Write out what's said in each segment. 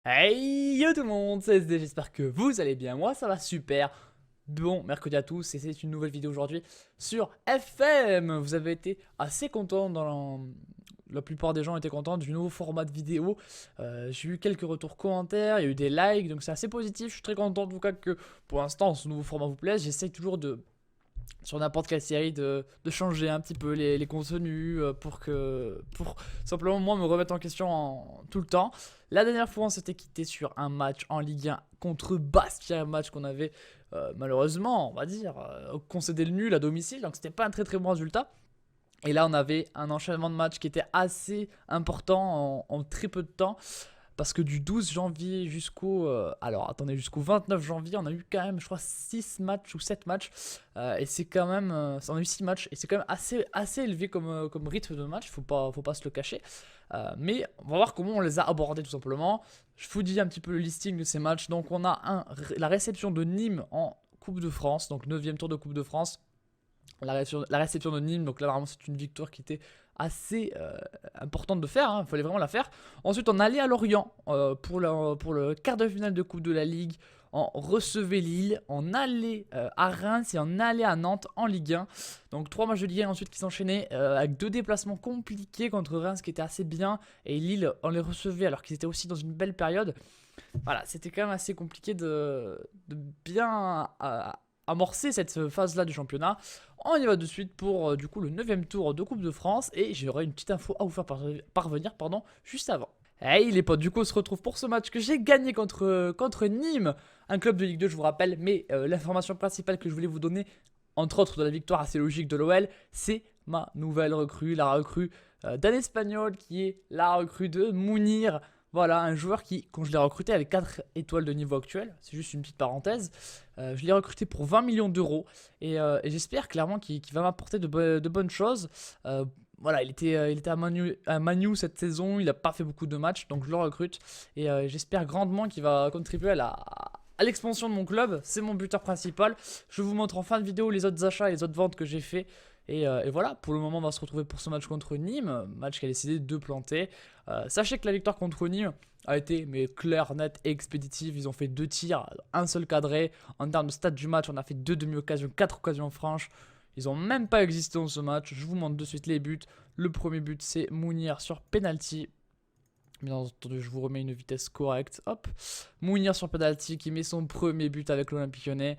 Hey yo tout le monde, c'est SD, j'espère que vous allez bien, moi ça va super. Bon mercredi à tous et c'est une nouvelle vidéo aujourd'hui sur FM. Vous avez été assez contents, la plupart des gens étaient contents du nouveau format de vidéo. J'ai eu quelques retours commentaires, il y a eu des likes, donc c'est assez positif. Je suis très content en tout cas que pour l'instant ce nouveau format vous plaise. J'essaye toujours sur n'importe quelle série de changer un petit peu les contenus pour simplement moi me remettre en question tout le temps. La dernière fois on s'était quitté sur un match en Ligue 1 contre Bastia, un match qu'on avait malheureusement on va dire concédé le nul à domicile, donc c'était pas un très très bon résultat. Et là on avait un enchaînement de matchs qui était assez important en très peu de temps. Parce que du 12 janvier alors attendez, jusqu'au 29 janvier, on a eu quand même, je crois, 6 matchs ou 7 matchs. Et c'est quand même. On a eu 6 matchs. Et c'est quand même assez élevé comme rythme de match, faut pas se le cacher. Mais on va voir comment on les a abordés tout simplement. Je vous dis un petit peu le listing de ces matchs. Donc on a la réception de Nîmes en Coupe de France, donc 9e tour de Coupe de France. La réception de Nîmes, donc là vraiment c'est une victoire qui était assez importante de faire, il fallait vraiment la faire. Ensuite on allait à Lorient pour le quart de finale de Coupe de la Ligue, on recevait Lille, on allait à Reims et on allait à Nantes en Ligue 1. Donc 3 matchs de Ligue 1 ensuite qui s'enchaînaient avec 2 déplacements compliqués contre Reims qui était assez bien, et Lille on les recevait alors qu'ils étaient aussi dans une belle période. Voilà, c'était quand même assez compliqué de bien amorcer cette phase-là du championnat. On y va de suite pour du coup le 9e tour de Coupe de France, et j'aurai une petite info à vous faire parvenir juste avant. Hey les potes, du coup on se retrouve pour ce match que j'ai gagné contre Nîmes, un club de Ligue 2 je vous rappelle, mais l'information principale que je voulais vous donner, entre autres de la victoire assez logique de l'OL, c'est ma nouvelle recrue, la recrue d'un Espagnol qui est la recrue de Mounir. Voilà, un joueur qui, quand je l'ai recruté, avait 4 étoiles de niveau actuel. C'est juste une petite parenthèse. Je l'ai recruté pour 20 millions d'euros. Et j'espère clairement qu'il va m'apporter de bonnes choses. Voilà, il était à Manu cette saison. Il n'a pas fait beaucoup de matchs, donc je le recrute. Et j'espère grandement qu'il va contribuer à l'expansion de mon club. C'est mon buteur principal. Je vous montre en fin de vidéo les autres achats et les autres ventes que j'ai fait. Et voilà, pour le moment, on va se retrouver pour ce match contre Nîmes, match qui a décidé de planter. Sachez que la victoire contre Nîmes a été claire, nette et expéditive. Ils ont fait 2 tirs, un seul cadré. En termes de stats du match, on a fait 2 demi-occasions, 4 occasions franches. Ils n'ont même pas existé dans ce match. Je vous montre de suite les buts. Le premier but, c'est Mounir sur penalty. Bien entendu, je vous remets une vitesse correcte. Hop, Mounir sur penalty qui met son premier but avec l'Olympique Lyonnais.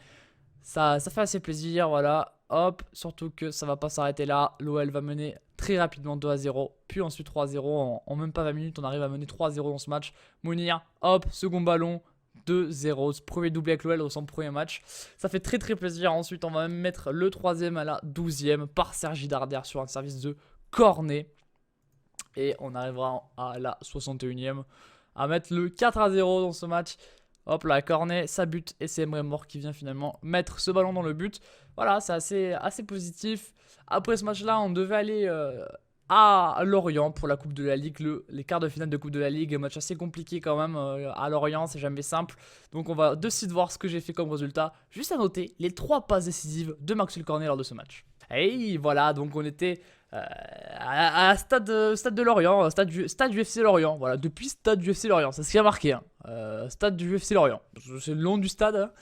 Ça fait assez plaisir, voilà. Hop, surtout que ça va pas s'arrêter là. L'OL va mener très rapidement 2-0, puis ensuite 3-0. En même pas 20 minutes, on arrive à mener 3-0 dans ce match. Mounir, hop, second ballon, 2-0. Premier doublé avec l'OL dans son premier match. Ça fait très très plaisir. Ensuite, on va même mettre le troisième à la 12e par Sergi Darder sur un service de cornet. Et on arrivera à la 61e à mettre le 4-0 dans ce match. Hop là, cornet, ça bute, et c'est Emre Mor qui vient finalement mettre ce ballon dans le but. Voilà, c'est assez positif. Après ce match-là, on devait aller à Lorient pour la Coupe de la Ligue, les quarts de finale de Coupe de la Ligue. Un match assez compliqué quand même à Lorient, c'est jamais simple. Donc on va de suite voir ce que j'ai fait comme résultat. Juste à noter les 3 passes décisives de Maxwell Cornet lors de ce match. Et voilà, donc on était à stade de Lorient, stade du FC Lorient. Voilà, depuis stade du FC Lorient, c'est ce qui a marqué. Stade du FC Lorient. C'est le nom du stade.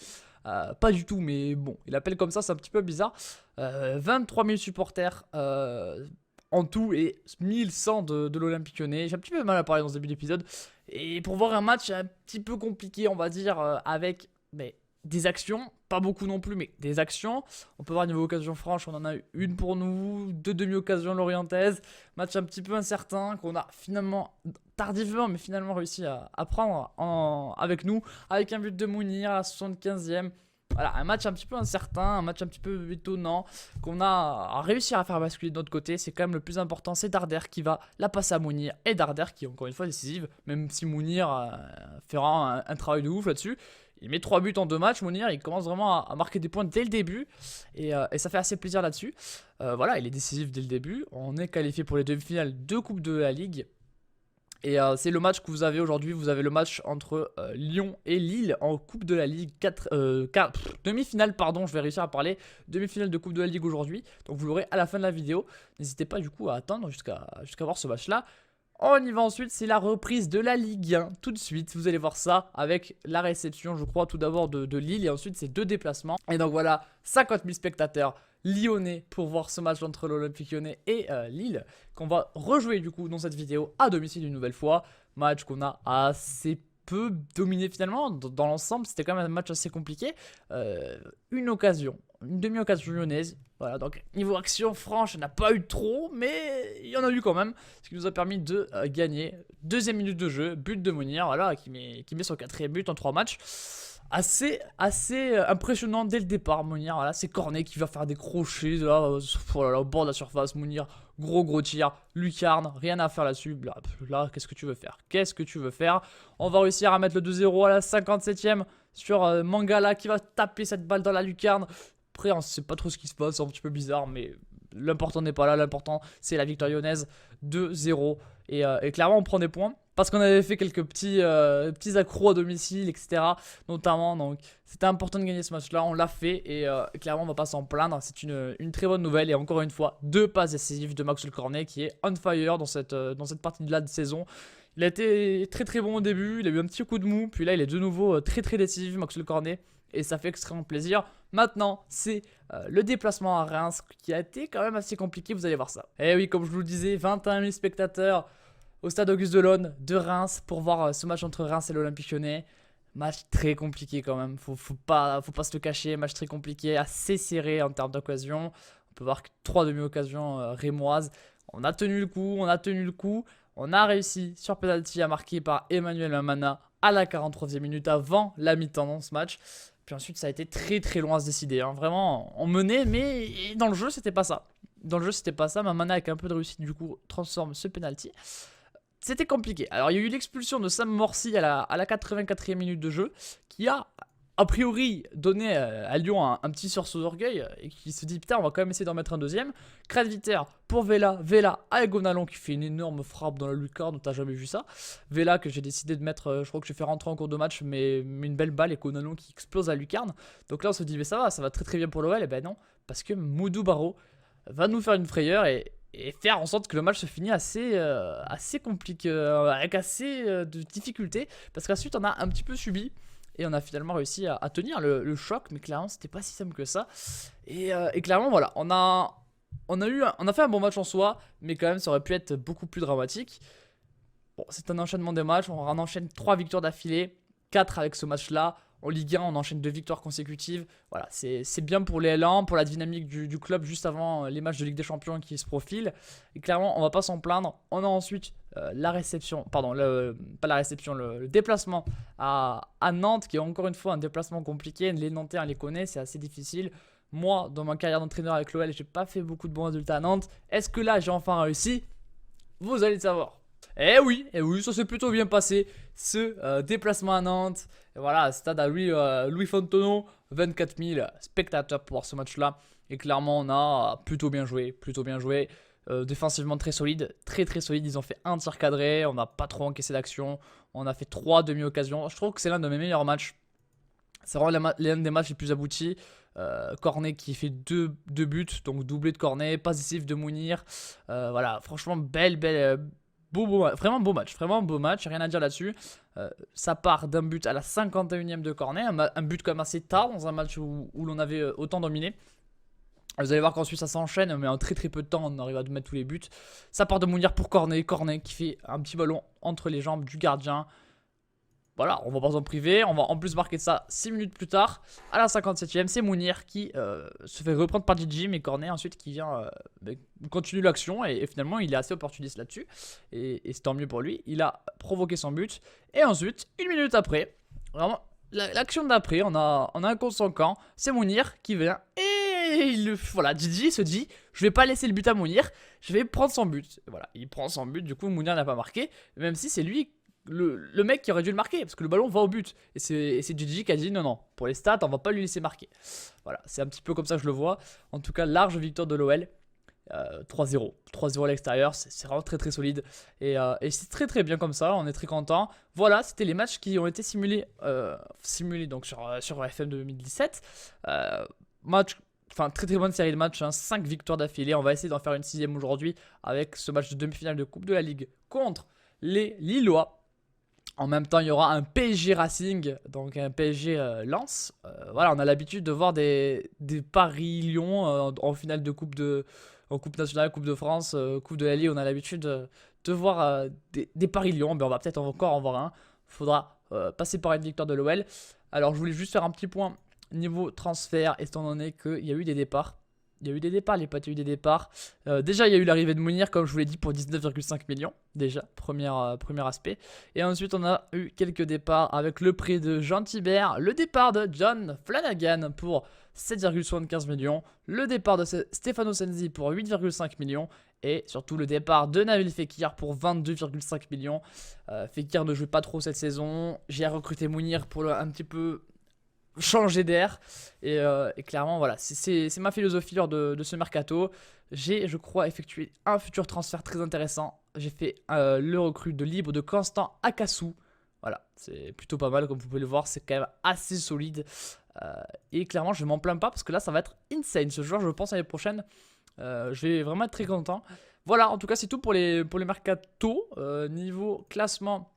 Pas du tout, mais bon, il appelle comme ça, c'est un petit peu bizarre. 23 000 supporters en tout et 1100 de l'Olympique Lyonnais. J'ai un petit peu mal à parler dans ce début d'épisode. Et pour voir un match un petit peu compliqué, on va dire, avec des actions, pas beaucoup non plus, mais des actions. On peut voir niveau occasion franche, on en a eu une pour nous, 2 demi-occasions lorientaises. Match un petit peu incertain qu'on a finalement, tardivement, mais finalement réussi à prendre avec nous, avec un but de Mounir à la 75e. Voilà, un match un petit peu incertain, un match un petit peu étonnant qu'on a réussi à faire basculer de notre côté. C'est quand même le plus important, c'est Darder qui va la passer à Mounir, et Darder qui est encore une fois décisive, même si Mounir fera un travail de ouf là-dessus. Il met 3 buts en 2 matchs, Mounir, il commence vraiment à marquer des points dès le début, et ça fait assez plaisir là-dessus. Voilà, il est décisif dès le début, on est qualifié pour les demi-finales de Coupe de la Ligue. Et c'est le match que vous avez aujourd'hui. Vous avez le match entre Lyon et Lille en Coupe de la Ligue. Demi-finale, pardon, je vais réussir à parler. Demi-finale de Coupe de la Ligue aujourd'hui. Donc vous l'aurez à la fin de la vidéo. N'hésitez pas du coup à attendre jusqu'à voir ce match-là. On y va ensuite, c'est la reprise de la Ligue 1. Tout de suite, vous allez voir ça avec la réception, je crois, tout d'abord de Lille. Et ensuite, c'est 2 déplacements. Et donc voilà, 50 000 spectateurs lyonnais pour voir ce match entre l'Olympique Lyonnais et Lille. Qu'on va rejouer du coup dans cette vidéo à domicile une nouvelle fois. Match qu'on a assez peu dominé finalement. Dans l'ensemble, c'était quand même un match assez compliqué. Une occasion, une demi-occasion lyonnaise. Voilà, donc niveau action franche, il n'y en a pas eu trop, mais il y en a eu quand même. Ce qui nous a permis de gagner. Deuxième minute de jeu, but de Mounir, voilà, qui met son 4e but en 3 matchs. Assez impressionnant dès le départ, Mounir. Voilà, c'est Cornet qui va faire des crochets là, au bord de la surface. Mounir, gros tir. Lucarne, rien à faire là-dessus. Là, qu'est-ce que tu veux faire? Qu'est-ce que tu veux faire? On va réussir à mettre le 2-0 à la 57e sur Mangala qui va taper cette balle dans la lucarne. Après, on ne sait pas trop ce qui se passe, c'est un petit peu bizarre, mais l'important n'est pas là. L'important, c'est la victoire lyonnaise 2-0. Et clairement, on prend des points parce qu'on avait fait quelques petits accros à domicile, etc. Notamment, donc c'était important de gagner ce match-là. On l'a fait et clairement, on va pas s'en plaindre. C'est une très bonne nouvelle. Et encore une fois, 2 passes décisives de Maxwell Cornet qui est on fire dans cette partie-là de saison. Il a été très bon au début. Il a eu un petit coup de mou. Puis là, il est de nouveau très décisif, Maxwell Cornet. Et ça fait extrêmement plaisir. Maintenant, c'est le déplacement à Reims qui a été quand même assez compliqué, vous allez voir ça. Et oui, comme je vous le disais, 21 000 spectateurs au stade Auguste Delaune de Reims pour voir ce match entre Reims et l'Olympique Lyonnais. Match très compliqué quand même, faut pas se le cacher, match très compliqué, assez serré en termes d'occasion. On peut voir que 3 demi-occasions rémoises. On a tenu le coup, on a réussi sur penalty à marquer par Emmanuel Mamana à la 43e minute avant la mi-temps dans ce match. Puis ensuite, ça a été très long à se décider. Hein. Vraiment, on menait, mais dans le jeu, c'était pas ça. Mamana, avec un peu de réussite, du coup, transforme ce penalty. C'était compliqué. Alors, il y a eu l'expulsion de Sam Morsi à la 84e minute de jeu, qui a priori donné à Lyon un petit sursaut d'orgueil et qui se dit putain, on va quand même essayer d'en mettre un deuxième. Viter pour Vela avec Gonalon qui fait une énorme frappe dans la lucarne, t'as jamais vu ça. Vela que j'ai décidé de mettre, je crois que j'ai fait rentrer en cours de match, mais une belle balle et Gonalon qui explose la lucarne. Donc là on se dit mais ça va très bien pour l'OL. Et ben non, parce que Moudou Barro va nous faire une frayeur et faire en sorte que le match se finit assez compliqué, avec assez de difficultés, parce qu'ensuite on a un petit peu subi. Et on a finalement réussi à tenir le choc, mais clairement c'était pas si simple que ça. Et clairement voilà, on a fait un bon match en soi, mais quand même ça aurait pu être beaucoup plus dramatique. Bon, c'est un enchaînement de matchs, on enchaîne 3 victoires d'affilée, 4 avec ce match-là. En Ligue 1, on enchaîne 2 victoires consécutives. Voilà, c'est bien pour les L1, pour la dynamique du club juste avant les matchs de Ligue des Champions qui se profilent. Et clairement, on va pas s'en plaindre. On a ensuite la réception, pardon, pas la réception, le déplacement à Nantes, qui est encore une fois un déplacement compliqué. Les Nantais, on les connaît, c'est assez difficile. Moi, dans ma carrière d'entraîneur avec l'OL, j'ai pas fait beaucoup de bons résultats à Nantes. Est-ce que là, j'ai enfin réussi? Vous allez le savoir. Eh oui, ça s'est plutôt bien passé, ce déplacement à Nantes. Et voilà, stade à Louis Fontenot, 24 000 spectateurs pour voir ce match-là. Et clairement, on a plutôt bien joué. Défensivement très solide, très solide. Ils ont fait un tir cadré, on n'a pas trop encaissé d'action. On a fait 3 demi-occasions. Je trouve que c'est l'un de mes meilleurs matchs. C'est vraiment l'un des matchs les plus aboutis. Cornet qui fait 2 buts, donc doublé de Cornet, pas décisif de Mounir. Voilà, franchement, vraiment beau match, rien à dire là-dessus. Ça part d'un but à la 51e de Cornet, un but quand même assez tard dans un match où l'on avait autant dominé. Vous allez voir qu'ensuite ça s'enchaîne, mais en très peu de temps on arrive à mettre tous les buts. Ça part de Mounir pour Cornet qui fait un petit ballon entre les jambes du gardien. Voilà, on va pas s'en priver, on va en plus marquer de ça 6 minutes plus tard. À la 57e, c'est Mounir qui se fait reprendre par Gigi, mais Cornet ensuite qui vient continue l'action et finalement il est assez opportuniste là-dessus. Et c'est tant mieux pour lui, il a provoqué son but. Et ensuite, 1 minute après, vraiment l'action d'après, on a un contre son camp, c'est Mounir qui vient et voilà, Gigi se dit je vais pas laisser le but à Mounir, je vais prendre son but. Et voilà, il prend son but, du coup Mounir n'a pas marqué, même si c'est lui le mec qui aurait dû le marquer parce que le ballon va au but et c'est Gigi qui a dit non, pour les stats on va pas lui laisser marquer. Voilà, c'est un petit peu comme ça que je le vois. En tout cas, large victoire de l'OL, 3-0 à l'extérieur, c'est vraiment très solide et c'est très bien comme ça, on est très content. Voilà, c'était les matchs qui ont été simulés donc sur FM 2017. Match enfin très très bonne série de matchs, hein, 5 victoires d'affilée. On va essayer d'en faire une 6ème aujourd'hui avec ce match de demi-finale de Coupe de la Ligue contre les Lillois. En même temps, il y aura un PSG Racing, donc un PSG Lens. Voilà, on a l'habitude de voir des Paris-Lyon en finale de en Coupe nationale, Coupe de France, Coupe de la Ligue. On a l'habitude de voir des Paris-Lyon. Ben, on va peut-être encore en voir un. Il faudra passer par une victoire de l'OL. Alors, je voulais juste faire un petit point niveau transfert, étant donné qu'il y a eu des départs. Il y a eu des départs, les potes, il y a eu des départs. Déjà, il y a eu l'arrivée de Mounir, comme je vous l'ai dit, pour 19,5 millions. Déjà, premier aspect. Et ensuite, on a eu quelques départs avec le prix de Jean Thibert, le départ de John Flanagan pour 7,75 millions, le départ de Stefano Sensi pour 8,5 millions. Et surtout le départ de Nabil Fekir pour 22,5 millions. Fekir ne joue pas trop cette saison. J'ai recruté Mounir pour un petit peu changer d'air et clairement voilà, c'est ma philosophie lors de ce mercato. J'ai, je crois, effectué un futur transfert très intéressant. J'ai fait le recrue de libre de Constant Akasu. Voilà, c'est plutôt pas mal, comme vous pouvez le voir, c'est quand même assez solide. Et clairement, je m'en plains pas parce que là, ça va être insane. Ce joueur, je pense, l'année prochaine, je vais vraiment être très content. Voilà, en tout cas, c'est tout pour les mercato. Niveau classement,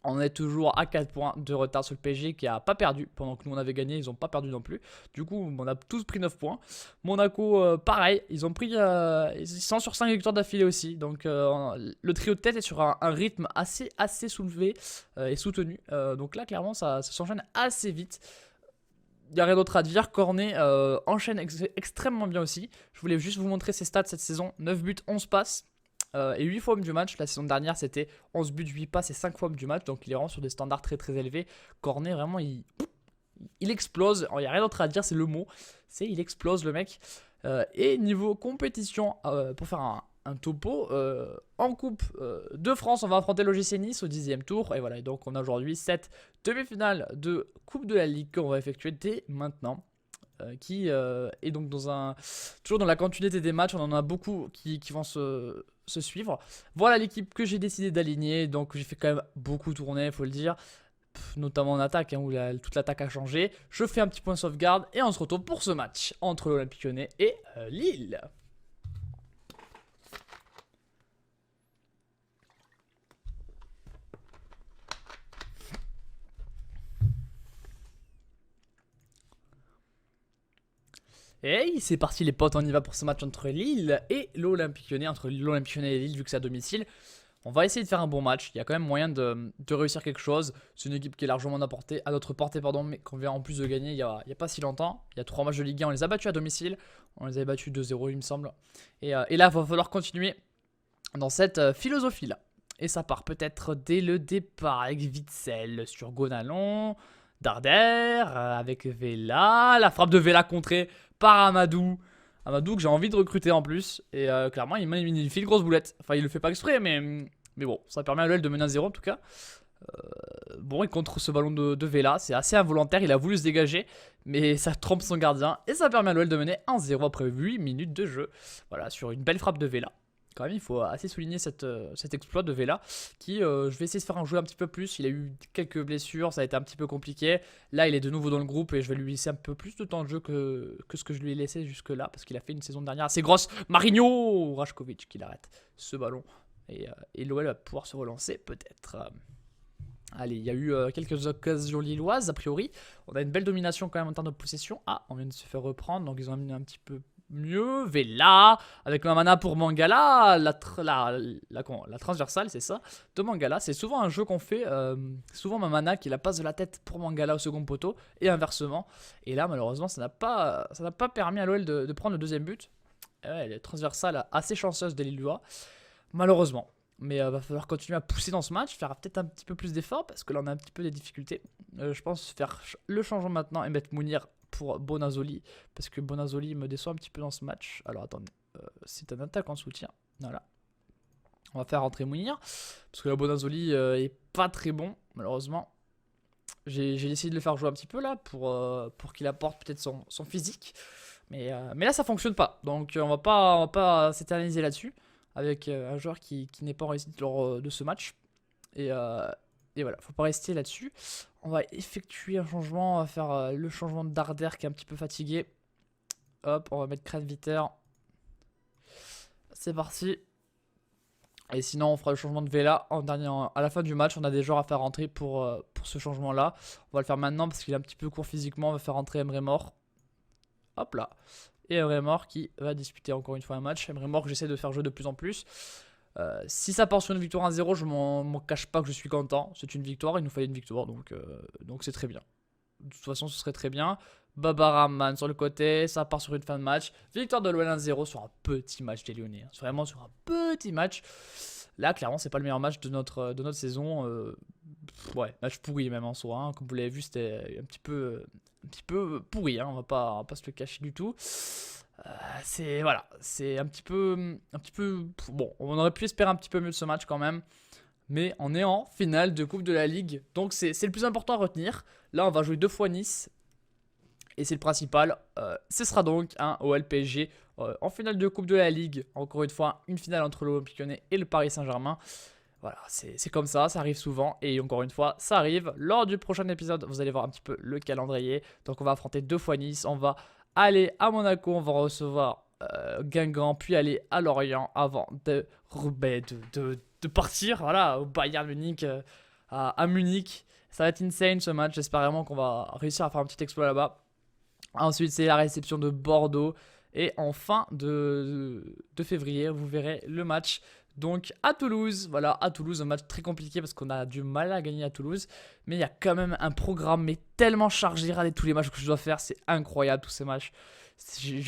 on est toujours à 4 points de retard sur le PSG qui n'a pas perdu. Pendant que nous on avait gagné, ils n'ont pas perdu non plus. Du coup, on a tous pris 9 points. Monaco, pareil, ils ont pris ils sont sur 5 victoires d'affilée aussi. Donc le trio de tête est sur un rythme assez soulevé et soutenu. Donc là, clairement, ça s'enchaîne assez vite. Il n'y a rien d'autre à dire. Cornet enchaîne extrêmement bien aussi. Je voulais juste vous montrer ses stats cette saison. 9 buts, 11 passes. Et 8 fois homme du match. La saison dernière, c'était 11 buts, 8 passes et 5 fois homme du match. Donc il est vraiment sur des standards très très élevés. Cornet, vraiment, il explose. Il n'y a rien d'autre à dire, c'est le mot. Il explose le mec. Et niveau compétition, pour faire un topo, en Coupe de France, on va affronter l'OGC Nice au 10e tour. Et voilà, et donc on a aujourd'hui cette demi-finale de Coupe de la Ligue qu'on va effectuer dès maintenant. Qui est donc toujours dans la continuité des matchs. On en a beaucoup qui vont se suivre. Voilà l'équipe que j'ai décidé d'aligner. Donc j'ai fait quand même beaucoup tourner, il faut le dire. Notamment en attaque, hein, où toute l'attaque a changé. Je fais un petit point de sauvegarde et on se retrouve pour ce match entre l'Olympique Lyonnais et Lille. Et c'est parti les potes, on y va pour ce match entre Lille et l'Olympique Lyonnais, entre l'Olympique Lyonnais et Lille vu que c'est à domicile. On va essayer de faire un bon match, il y a quand même moyen de réussir quelque chose. C'est une équipe qui est largement à notre portée, mais qu'on vient en plus de gagner il y a pas si longtemps. Il y a 3 matchs de Ligue 1, on les a battus à domicile, on les avait battus 2-0 il me semble. Et là il va falloir continuer dans cette philosophie-là. Et ça part peut-être dès le départ avec Witsel sur Gonalon, Darder, avec Vela, la frappe de Vela contrée par Amadou. Amadou que j'ai envie de recruter en plus. Et clairement, il fait une grosse boulette. Enfin, il le fait pas exprès, mais bon, ça permet à l'OL de mener un 0 en tout cas. Bon, il contre ce ballon de Vela. C'est assez involontaire, il a voulu se dégager. Mais ça trompe son gardien. Et ça permet à l'OL de mener 1-0 après 8 minutes de jeu. Voilà, sur une belle frappe de Vela. Quand même, il faut assez souligner cet exploit de Vela qui, je vais essayer de faire un jouer un petit peu plus. Il a eu quelques blessures, ça a été un petit peu compliqué. Là, il est de nouveau dans le groupe et je vais lui laisser un peu plus de temps de jeu que ce que je lui ai laissé jusque-là parce qu'il a fait une saison dernière assez grosse. Marinho Rajkovic qui l'arrête ce ballon. Et l'OL va pouvoir se relancer peut-être. Allez, il y a eu quelques occasions lilloises a priori. On a une belle domination quand même en termes de possession. Ah, on vient de se faire reprendre, donc ils ont amené un petit peu mieux. Vela avec Mamana pour Mangala, la transversale, c'est ça, de Mangala. C'est souvent un jeu qu'on fait, souvent Mamana qui la passe de la tête pour Mangala au second poteau et inversement. Et là, malheureusement, ça n'a pas permis à l'OL de prendre le deuxième but. Ouais, les transversales assez chanceuses des Lillois, malheureusement. Mais va falloir continuer à pousser dans ce match, faire peut-être un petit peu plus d'efforts parce que là on a un petit peu des difficultés. Je pense faire le changement maintenant et mettre Mounir pour Bonazzoli parce que Bonazzoli me déçoit un petit peu dans ce match. Alors attendez, c'est un attaque en soutien. Voilà. On va faire rentrer Mounir parce que la Bonazzoli est pas très bon malheureusement. J'ai essayé de le faire jouer un petit peu là pour qu'il apporte peut-être son physique. Mais là ça fonctionne pas. Donc on va pas s'éterniser là-dessus. Avec un joueur qui n'est pas en réussite lors de ce match. Et voilà, faut pas rester là-dessus. On va effectuer un changement, on va faire le changement de Darder qui est un petit peu fatigué. hop, on va mettre Kranviter. C'est parti. Et sinon, on fera le changement de Vela à la fin du match. On a des joueurs à faire rentrer pour ce changement-là. On va le faire maintenant parce qu'il est un petit peu court physiquement. On va faire rentrer Emre Mor. Hop là. Et Emre Mor qui va disputer encore une fois un match. Emre Mor que j'essaie de faire jouer de plus en plus. Si ça part sur une victoire 1-0, je m'en cache pas que je suis content. C'est une victoire, il nous fallait une victoire, donc c'est très bien. De toute façon, ce serait très bien. Babaraman sur le côté, ça part sur une fin de match. Victoire de l'OL 1-0 sur un petit match des Lyonnais. Hein. Vraiment sur un petit match. Là, clairement, c'est pas le meilleur match de notre saison. Ouais, match pourri même en soi. Hein. Comme vous l'avez vu, c'était un petit peu pourri. Hein. On va pas se le cacher du tout. C'est voilà, c'est un petit peu bon. On aurait pu espérer un petit peu mieux de ce match quand même. Mais on est en finale de Coupe de la Ligue. Donc c'est le plus important à retenir. Là, on va jouer 2 fois Nice. Et c'est le principal. Ce sera donc un OL PSG en finale de Coupe de la Ligue. Encore une fois, une finale entre l'Olympique Lyonnais et le Paris Saint-Germain. Voilà, c'est comme ça arrive souvent. Et encore une fois, ça arrive. Lors du prochain épisode, vous allez voir un petit peu le calendrier. Donc on va affronter 2 fois Nice. On va aller à Monaco, on va recevoir Guingamp, puis aller à Lorient avant de partir voilà, au Bayern Munich, à Munich. Ça va être insane ce match. J'espère vraiment qu'on va réussir à faire un petit exploit là-bas. Ensuite, c'est la réception de Bordeaux. Et en fin de février, vous verrez le match donc à Toulouse. Voilà, à Toulouse, un match très compliqué parce qu'on a du mal à gagner à Toulouse. Mais il y a quand même un programme mais tellement chargé. Regardez tous les matchs que je dois faire. C'est incroyable tous ces matchs. Il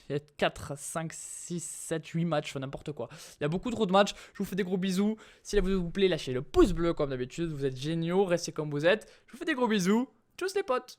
y a 4, 5, 6, 7, 8 matchs, enfin n'importe quoi. Il y a beaucoup trop de matchs. Je vous fais des gros bisous. Si la vidéo vous plaît, lâchez le pouce bleu comme d'habitude. Vous êtes géniaux. Restez comme vous êtes. Je vous fais des gros bisous. Tchuss les potes.